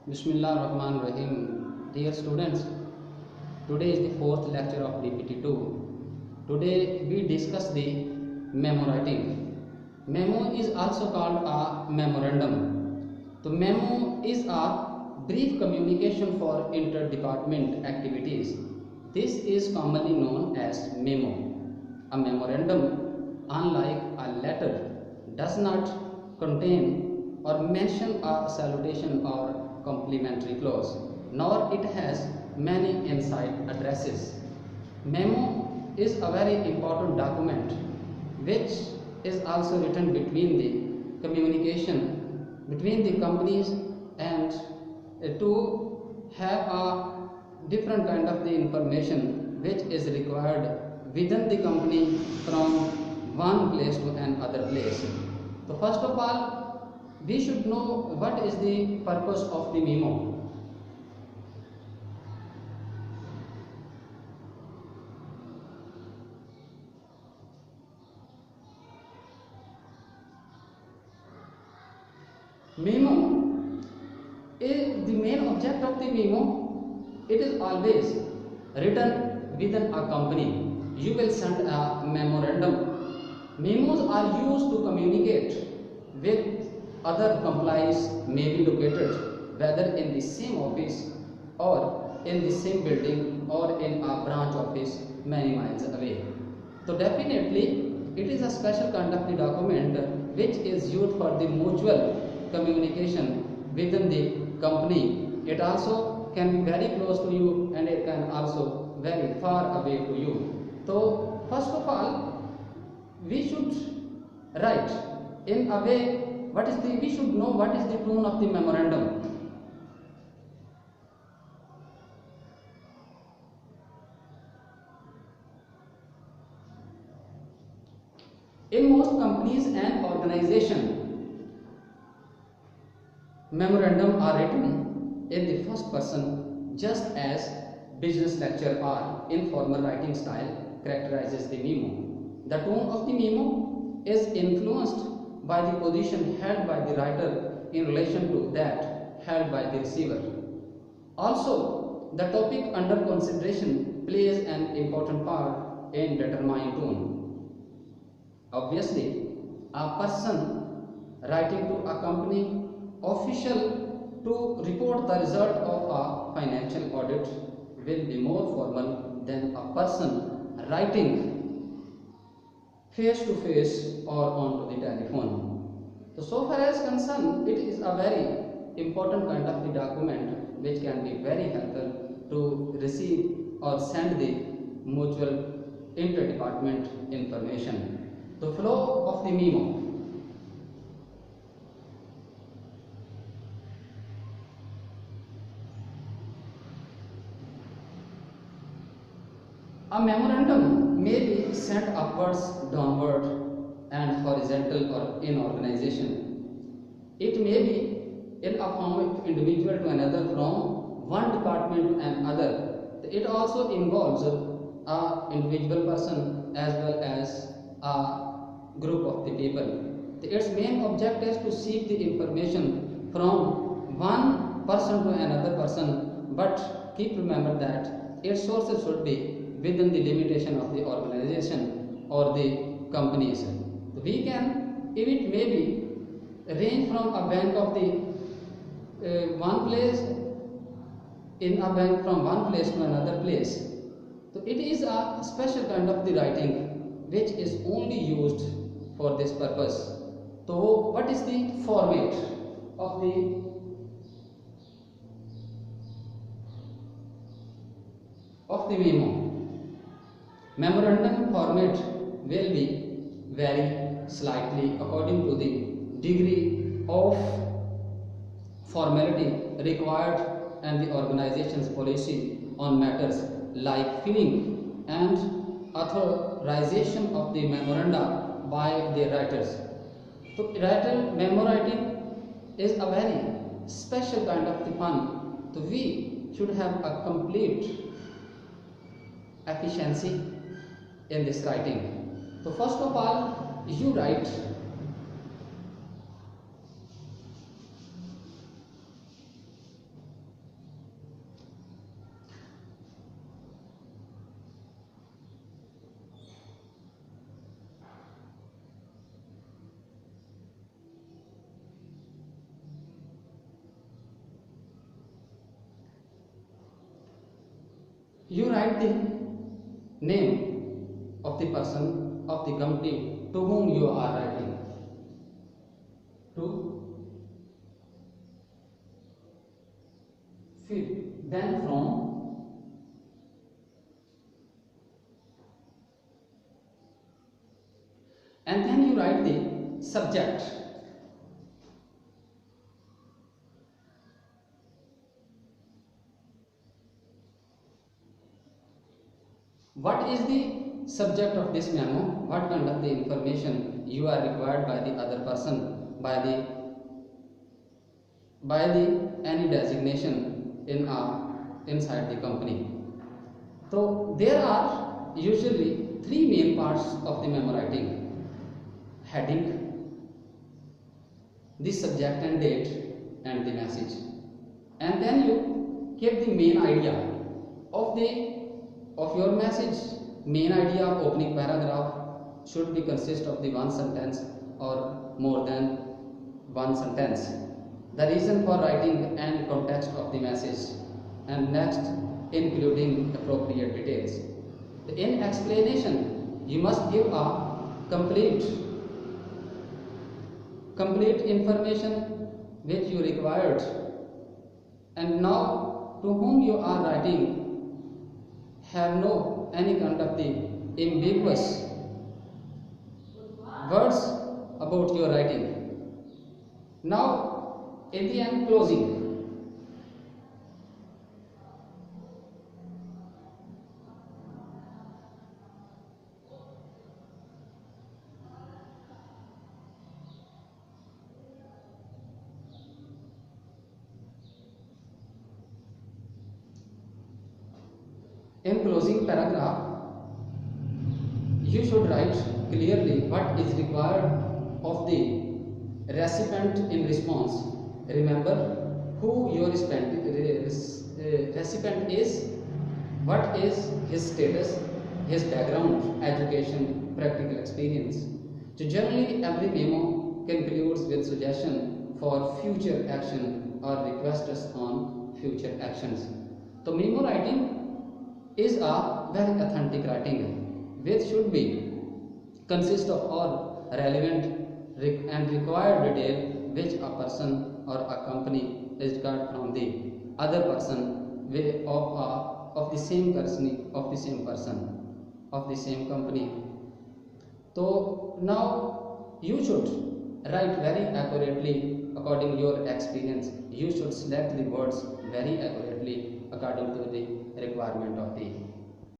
Bismillah Rahman Rahim. Dear students, today is the fourth lecture of DPT 2. Today we discuss the memo writing. Memo is also called a memorandum. The memo is a brief communication for inter-department activities. This is commonly known as memo. A memorandum, unlike a letter, does not contain or mention a salutation or complimentary clause, nor it has many inside addresses. Memo is a very important document which is also written between the communication between the companies and to have a different kind of the information which is required within the company from one place to another place. So first of all, we should know what is the purpose of the memo. Memo is the main object of the memo. It is always written within a company. You will send a memorandum. Memos are used to communicate with other complies may be located whether in the same office or in the same building or in a branch office many miles away. So definitely it is a special kind of the document which is used for the mutual communication within the company. It also can be very close to you and it can also very far away to you. So first of all, we should write in a way we should know what is the tone of the memorandum. In most companies and organizations, memorandum are written in the first person, just as business lecture or informal writing style characterizes the memo. The tone of the memo is influenced by the position held by the writer in relation to that held by the receiver. Also, the topic under consideration plays an important part in determining tone. Obviously, a person writing to a company official to report the result of a financial audit will be more formal than a person writing face to face or onto the telephone. So far as concerned, it is a very important kind of the document which can be very helpful to receive or send the mutual inter-department information. The flow of the memo. A memorandum may be sent upwards, downward, and horizontal or in organization. It may be in a form of individual to another, from one department to another. It also involves a individual person as well as a group of the people. Its main object is to seek the information from one person to another person, but keep remember that its sources should be within the limitation of the organization or the companies. We can, if it may be, range from a bank of the one place, in a bank from one place to another place. So it is a special kind of the writing which is only used for this purpose. So what is the format of the memo? Memorandum format will be vary slightly according to the degree of formality required and the organization's policy on matters like filling and authorization of the memoranda by the writers. So memo writing is a very special kind of the fun. So we should have a complete efficiency in this writing. So first of all, you write You write the name of the person of the company to whom you are writing. To fill. Then from. And then you write the subject. What is the subject of this memo? What kind of the information you are required by the other person, by the any designation inside the company? So there are usually three main parts of the memo writing: heading, the subject and date, and the message. And then you keep the main idea of your message. Main idea of opening paragraph should be consist of the one sentence or more than one sentence. The reason for writing and context of the message, and next including appropriate details. In explanation, you must give a complete information which you required. And now to whom you are writing have no any kind of the ambiguous words about your writing. Now in the end, closing. In closing paragraph, you should write clearly what is required of the recipient in response. Remember who your recipient is, what is his status, his background, education, practical experience. So generally every memo concludes with suggestion for future action or requests on future actions. So memo writing is a very authentic writing which should be consist of all relevant and required detail which a person or a company is got from the other person of the same person of the same company. So now you should write very accurately according to your experience. You should select the words very accurately according to the requirement of the